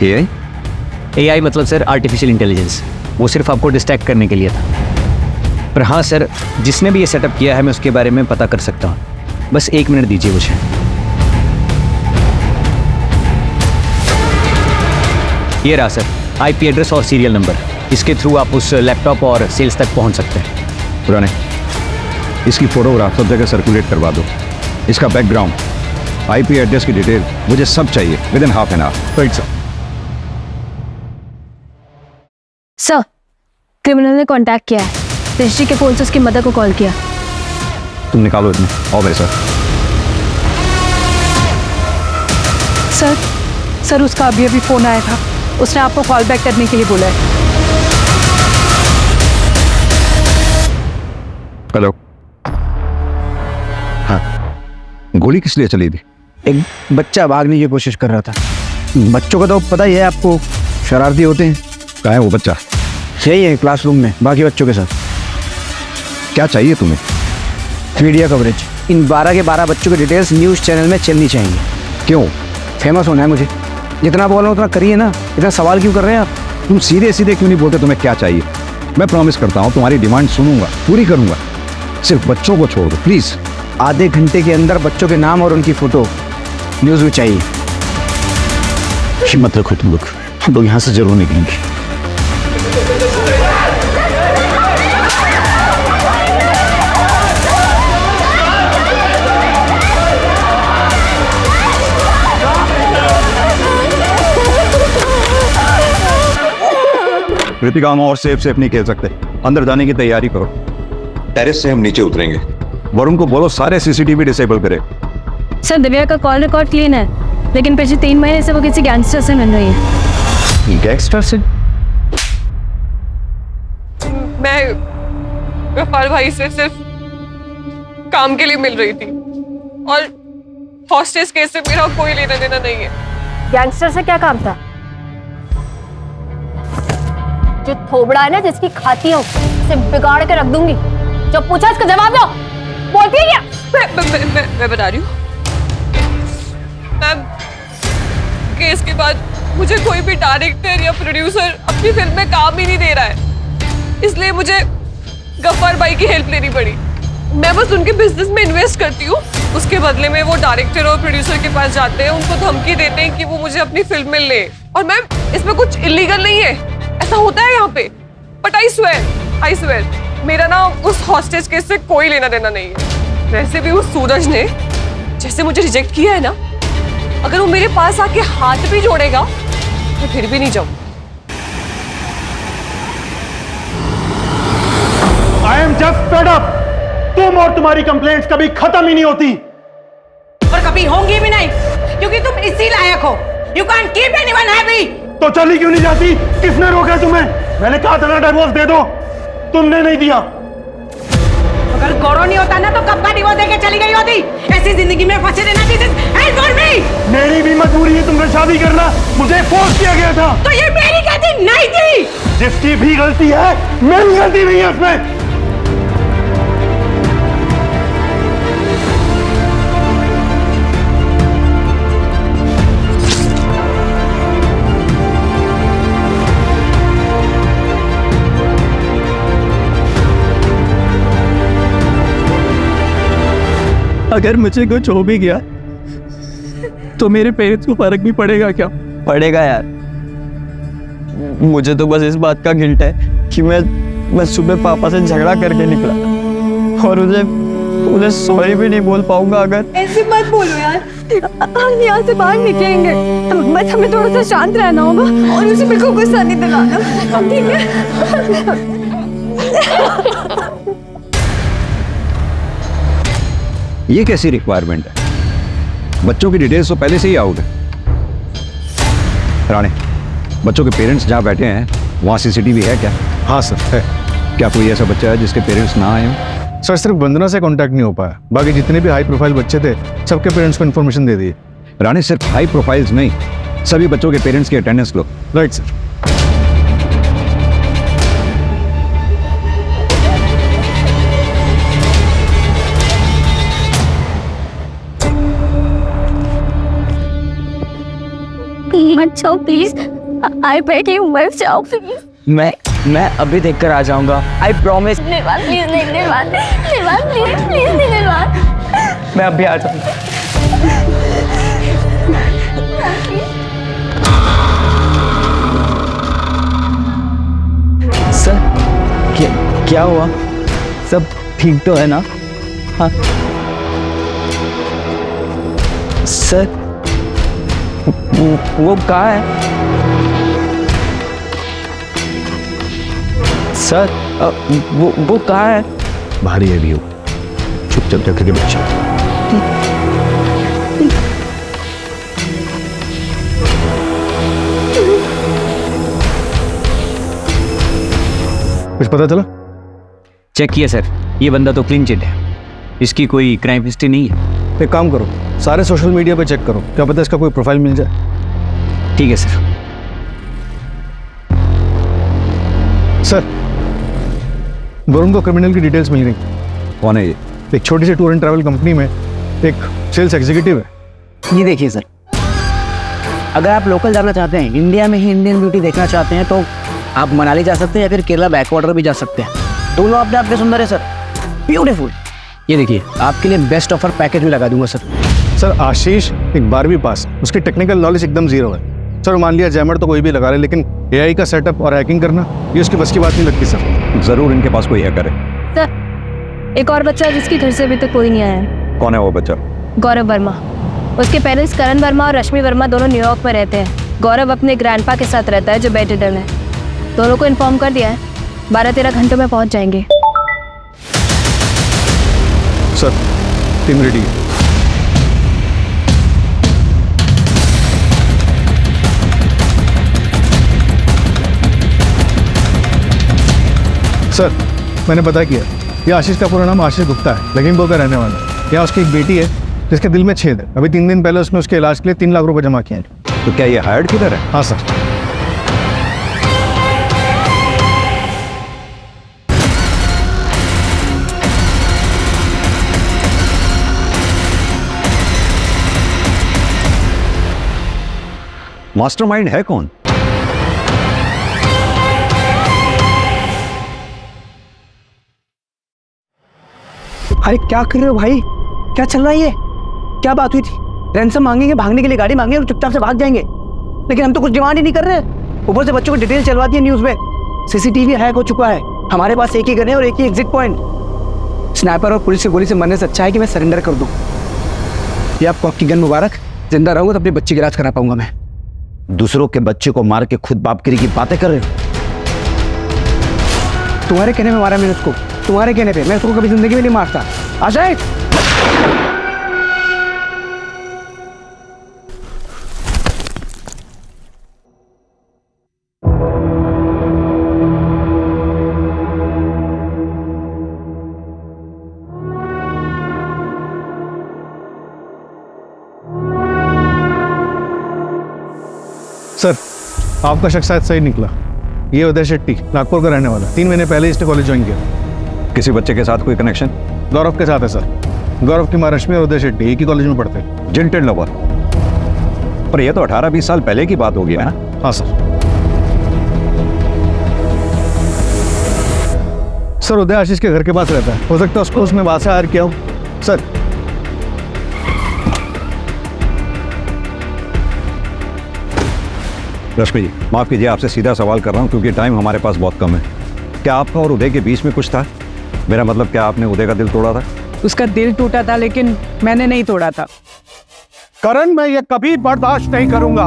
Speaker 2: AI?
Speaker 10: AI मतलब सर आर्टिफिशियल इंटेलिजेंस, वो सिर्फ आपको डिस्ट्रैक्ट करने के लिए था। पर हाँ सर, जिसने भी ये सेटअप किया है मैं उसके बारे में पता कर सकता हूँ। बस 1 मिनट दीजिए मुझे। ये रहा सर IP एड्रेस और सीरियल नंबर, इसके थ्रू आप उस लैपटॉप और सेल्स तक पहुँच सकते हैं।
Speaker 2: पुराने इसकी फोटोग्राफ सब जगह सर्कुलेट करवा दो। इसका बैकग्राउंड, आईपी एड्रेस की डिटेल मुझे सब चाहिए with in half an hour.
Speaker 8: Right sir.
Speaker 3: Sir, criminal ने कांटेक्ट किया है। दृष्टि के फोन से उसकी मदर को कॉल किया।
Speaker 2: तुम निकालो इसमें। आओ मेरे साथ।
Speaker 9: सर उसका अभी अभी फोन आया था। उसने आपको कॉल बैक करने के लिए बोला है।
Speaker 2: हेलो। हाँ, गोली किस लिए चली थी?
Speaker 1: एक बच्चा भागने की कोशिश कर रहा था। बच्चों का तो पता ही है आपको, शरारती होते हैं।
Speaker 2: कहाँ है वो बच्चा?
Speaker 1: यही है क्लासरूम में बाकी बच्चों के साथ।
Speaker 2: क्या चाहिए तुम्हें?
Speaker 1: Media coverage. इन 12 के 12 बच्चों की डिटेल्स न्यूज़ चैनल में चलनी चाहिए।
Speaker 2: क्यों?
Speaker 1: फेमस होना है मुझे। जितना बोल रहा हूँ उतना करिए ना। इतना सवाल क्यों कर रहे हैं आप?
Speaker 2: तुम सीधे सीधे क्यों नहीं बोलते तुम्हें क्या चाहिए? मैं प्रॉमिस करता हूँ तुम्हारी डिमांड सुनूंगा, पूरी करूंगा। सिर्फ बच्चों को छोड़ दो प्लीज।
Speaker 1: आधे घंटे के अंदर बच्चों के नाम और उनकी फोटो न्यूज़ में चाहिए।
Speaker 5: हिम्मत रखो तुम लोग, हम लोग यहाँ से जरूर निकलेंगे।
Speaker 2: कृतिका, हम और सेफ नहीं खेल सकते। अंदर जाने की तैयारी करो। टेरेस से हम नीचे उतरेंगे। वरुण को बोलो सारे सीसीटीवी डिसेबल करे।
Speaker 3: सर, दिव्या का कॉल रिकॉर्ड क्लीन है, लेकिन पिछले 3 महीने से वो किसी गैंगस्टर से मिल रही है।
Speaker 1: गैंगस्टर से?
Speaker 9: मैं गफ्फार भाई से सिर्फ काम के लिए मिल रही थी और हॉस्टेज केस से मेरा कोई लेना देना नहीं है।
Speaker 3: गैंगस्टर से क्या काम था? जो थोबड़ा है ना, जिसकी खाती हो, उसे बिगाड़ के रख दूंगी। जो पूछा इसका जवाब दो। बोलती है क्या?
Speaker 9: मैं बता रही हूँ मैम, केस के बाद मुझे कोई भी डायरेक्टर या प्रोड्यूसर अपनी फिल्म में काम ही नहीं दे रहा है, इसलिए मुझे गफ्फार भाई की हेल्प लेनी पड़ी। मैं बस उनके बिजनेस में इन्वेस्ट करती हूँ, उसके बदले में वो डायरेक्टर और प्रोड्यूसर के पास जाते हैं, उनको धमकी देते हैं कि वो मुझे अपनी फिल्म में ले। और मैम, इसमें कुछ इलीगल नहीं है, ऐसा होता है यहाँ पे। बट आई स्वेयर मेरा ना उस हॉस्टेज केस से कोई लेना देना नहीं है। वैसे भी उस सूरज ने जैसे मुझे रिजेक्ट किया है ना, अगर वो मेरे पास आके हाथ भी जोड़ेगा मैं फिर भी नहीं जाऊँ।
Speaker 8: I am just fed up. तुम और तुम्हारी कंप्लेंट्स कभी खत्म ही नहीं होती
Speaker 12: और कभी होंगी भी नहीं, क्योंकि तुम इसी लायक हो। You can keep anyone happy.
Speaker 8: तो चली क्यों नहीं जाती? किसने रोका तुम्हें? मैंने कहा था ना डिवोर्स दे दो, तुमने नहीं दिया।
Speaker 12: अगर गौरव नहीं होता ना तो कब का डिवोर्स देके चली गई होती। ऐसी जिंदगी में फंसे रहना। This is help for me.
Speaker 8: मेरी भी मजबूरी है तुमसे शादी करना, मुझे फोर्स किया गया था।
Speaker 12: तो ये मेरी गलती नहीं थी।
Speaker 8: जिसकी भी गलती है, मेरी गलती नहीं है उसमें।
Speaker 11: अगर मुझे कुछ हो भी गया तो मेरे पेरेंट्स को फर्क भी पड़ेगा क्या?
Speaker 6: पड़ेगा यार।
Speaker 11: मुझे तो बस इस बात का गिल्ट है कि मैं सुबह पापा से झगड़ा करके निकला और उन्हें सॉरी भी नहीं बोल पाऊंगा। अगर
Speaker 4: ऐसे मत बोलो यार, हम यहाँ से बाहर निकलेंगे, बस हमें थोड़ा सा शांत रहना होगा और उसे बिल्कुल गुस्सा नहीं दिलाना, ठीक है?
Speaker 2: ये कैसी रिक्वायरमेंट है? बच्चों की डिटेल्स तो पहले से ही आउट है। राणे, बच्चों के पेरेंट्स जहाँ बैठे हैं वहाँ सीसीटीवी है क्या?
Speaker 8: हाँ सर है।
Speaker 2: क्या कोई ऐसा बच्चा है जिसके पेरेंट्स ना आए हों?
Speaker 8: सर सिर्फ वंदना से कांटेक्ट नहीं हो पाया, बाकी जितने भी हाई प्रोफाइल बच्चे थे सबके पेरेंट्स को इन्फॉर्मेशन दे दी।
Speaker 2: राणे, सिर्फ हाई प्रोफाइल्स नहीं, सभी बच्चों के पेरेंट्स की अटेंडेंस लो।
Speaker 8: Right sir.
Speaker 7: मत जाओ प्लीज, आई बेग यू, मत जाओ प्लीज।
Speaker 6: मैं अभी देख कर आ जाऊंगा, आई प्रॉमिस।
Speaker 7: निर्वाण प्लीज, नहीं निर्वाण, निर्वाण प्लीज, प्लीज नहीं निर्वाण।
Speaker 11: मैं अभी आ जाऊंगा।
Speaker 6: सर क्या हुआ? सब ठीक तो है ना? हाँ सर, वो कहाँ है सर? वो कहाँ है?
Speaker 5: भारी है व्यू, चुपचाप जाकर के बच्चा।
Speaker 8: कुछ पता चला?
Speaker 6: चेक किया सर, ये बंदा तो क्लीन चिट है, इसकी कोई क्राइम हिस्ट्री नहीं है।
Speaker 8: एक काम करो, सारे सोशल मीडिया पे चेक करो, क्या पता इसका कोई प्रोफाइल मिल जाए।
Speaker 6: ठीक है सर।
Speaker 8: सर, वरुण को क्रिमिनल की डिटेल्स मिल गई।
Speaker 2: कौन है ये?
Speaker 8: एक छोटी सी टूर एंड ट्रैवल कंपनी में एक सेल्स एग्जीक्यूटिव है।
Speaker 1: ये देखिए सर, अगर आप लोकल जाना चाहते हैं, इंडिया में ही इंडियन ब्यूटी देखना चाहते हैं, तो आप मनाली जा सकते हैं या फिर केरला बैकवाटर भी जा सकते हैं। दोनों अपने आप में सुंदर है सर, ब्यूटीफुल। ये देखिए, आपके लिए बेस्ट ऑफर पैकेज भी लगा दूंगा सर।
Speaker 8: सर आशीष एक 12वीं पास, उसकी टेक्निकल नॉलेज एकदम जीरो है सर। मान लिया जैमर तो कोई भी लगा रहे, लेकिन एआई का सेटअप और हैकिंग करना ये उसकी बस की बात नहीं लगती सर।
Speaker 2: जरूर इनके पास कोई हैकर है।
Speaker 4: सर, एक और बच्चा है जिसकी घर से अभी तक कोई नहीं आया है।
Speaker 2: कौन है वो बच्चा?
Speaker 4: गौरव वर्मा। उसके पेरेंट्स करण वर्मा और रश्मि वर्मा दोनों न्यूयॉर्क में रहते हैं। गौरव अपने ग्रैंडपा के साथ रहता है जो बेडरिडन है। दोनों को इन्फॉर्म कर दिया है, 12-13 घंटों में पहुंच जाएंगे।
Speaker 8: सर, टीम रेडी है। सर, मैंने पता किया, ये आशीष का पूरा नाम आशीष गुप्ता है, लखीमपुर का रहने वाला है। यहाँ उसकी एक बेटी है जिसके दिल में छेद है। अभी 3 दिन पहले उसने उसके इलाज के लिए 3 लाख रुपए जमा किए हैं।
Speaker 2: तो क्या ये हायर्ड किलर है?
Speaker 8: हाँ सर।
Speaker 2: मास्टरमाइंड है कौन?
Speaker 1: अरे क्या कर रहे हो भाई, क्या चल रहा है ये? क्या बात हुई थी? रैंसम मांगेंगे, भागने के लिए गाड़ी मांगेंगे और चुपचाप से भाग जाएंगे, लेकिन हम तो कुछ डिमांड ही नहीं कर रहे। ऊपर से बच्चों को डिटेल चलवा दी है न्यूज़ में। सीसीटीवी हैक हो चुका है, हमारे पास एक ही गन है और एक ही एग्जिट पॉइंट। स्नाइपर और पुलिस की गोली से मरने से अच्छा है कि मैं सरेंडर कर दूं। ये आपको आपकी गन मुबारक। जिंदा रहूंगा तो अपने बच्चे की इलाज करा पाऊंगा मैं।
Speaker 13: दूसरों के बच्चे को मार के खुद बापगिरी की बातें कर रहे हो?
Speaker 1: तुम्हारे कहने में मारा मैंने उसको, तुम्हारे कहने पे। मैं उसको कभी जिंदगी में नहीं मारता। अजय,
Speaker 8: सर, आपका शक शायद सही निकला। ये उदय शेट्टी नागपुर का रहने वाला, 3 महीने पहले इसने कॉलेज ज्वाइन किया।
Speaker 2: किसी बच्चे के साथ कोई कनेक्शन?
Speaker 8: गौरव के साथ है सर। गौरव की माँ रश्मि और उदय शेट्टी एक ही कॉलेज में पढ़ते हैं।
Speaker 2: जिंटेड लवर। पर ये तो 18-20 साल पहले की बात होगी ना?
Speaker 8: हाँ सर। सर, उदय आशीष के घर के पास रहता है, हो सकता है उसको उसने वहां से हायर किया हो सर।
Speaker 2: रश्मि जी, माफ कीजिए, आपसे सीधा सवाल कर रहा हूँ क्योंकि टाइम हमारे पास बहुत कम है। क्या आपका और उदय के बीच में कुछ था? मेरा मतलब, क्या आपने उदय का दिल तोड़ा था?
Speaker 6: उसका दिल टूटा था, लेकिन मैंने नहीं तोड़ा था।
Speaker 14: करण, मैं ये कभी बर्दाश्त नहीं करूंगा।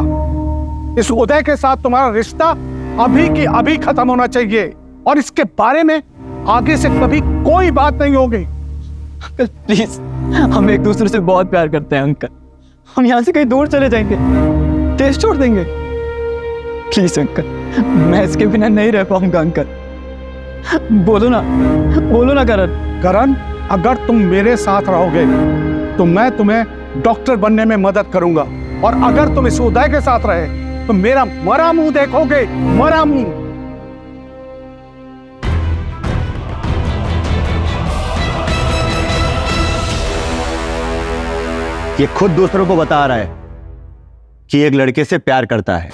Speaker 14: इस उदय के साथ तुम्हारा रिश्ता अभी की अभी खत्म होना चाहिए और इसके बारे में आगे से कभी कोई बात नहीं होगी।
Speaker 11: अंकल प्लीज, हम एक दूसरे से बहुत प्यार करते हैं अंकल। हम यहाँ से कहीं दूर चले जाएंगे, देश छोड़ देंगे। प्लीज अंकल, मैं इसके बिना नहीं रह पाऊंगा अंकल। बोलो ना करण।
Speaker 14: करण, अगर तुम मेरे साथ रहोगे तो मैं तुम्हें डॉक्टर बनने में मदद करूंगा, और अगर तुम इस उदय के साथ रहे तो मेरा मरा मुंह देखोगे, मरा मुंह।
Speaker 5: ये खुद दूसरों को बता रहा है कि एक लड़के से प्यार करता है,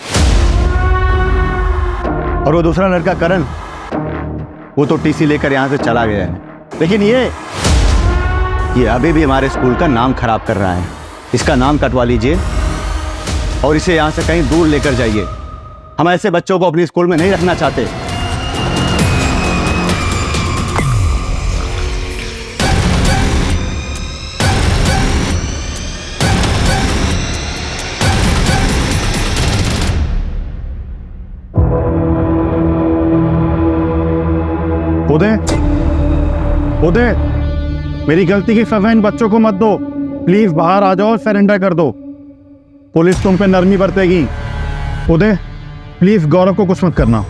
Speaker 5: और वो दूसरा लड़का करण, वो तो टीसी लेकर यहां से चला गया है। लेकिन ये अभी भी हमारे स्कूल का नाम खराब कर रहा है। इसका नाम कटवा लीजिए और इसे यहां से कहीं दूर लेकर जाइए। हम ऐसे बच्चों को अपनी स्कूल में नहीं रखना चाहते। उदय, उदय, मेरी गलती की सजा इन बच्चों को मत दो। प्लीज बाहर आ जाओ और सरेंडर कर दो। पुलिस तुम पे नरमी बरतेगी। उदय, प्लीज गौरव को कुछ मत करना।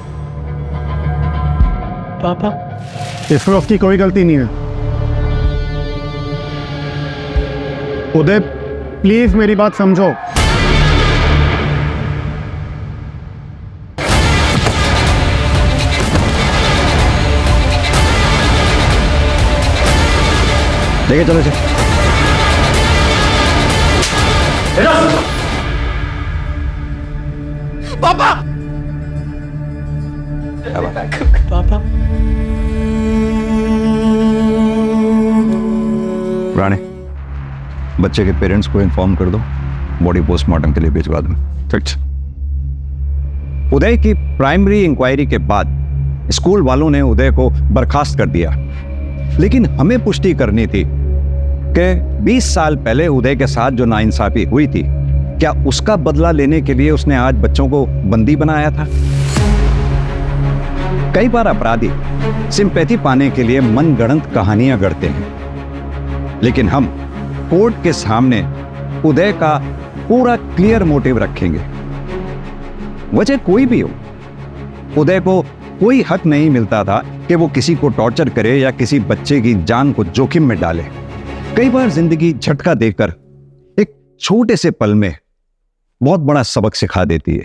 Speaker 11: पापा,
Speaker 5: इसमें उसकी कोई गलती नहीं है। उदय, प्लीज मेरी बात समझो।
Speaker 13: लेके चलो इसे।
Speaker 11: पापा, पापा,
Speaker 2: राणे, बच्चे के पेरेंट्स को इन्फॉर्म कर दो, बॉडी पोस्टमार्टम के लिए भिजवा दूं।
Speaker 5: ठीक।
Speaker 2: उदय की प्राइमरी इंक्वायरी के बाद स्कूल वालों ने उदय को बर्खास्त कर दिया, लेकिन हमें पुष्टि करनी थी कि 20 साल पहले उदय के साथ जो नाइंसाफी हुई थी, क्या उसका बदला लेने के लिए उसने आज बच्चों को बंदी बनाया था? कई बार अपराधी सिंपैथी पाने के लिए मनगढ़ंत कहानियां गढ़ते हैं, लेकिन हम कोर्ट के सामने उदय का पूरा क्लियर मोटिव रखेंगे। वजह कोई भी हो, उदय को कोई हक नहीं मिलता था कि वो किसी को टॉर्चर करे या किसी बच्चे की जान को जोखिम में डाले। कई बार जिंदगी झटका देकर एक छोटे से पल में बहुत बड़ा सबक सिखा देती है।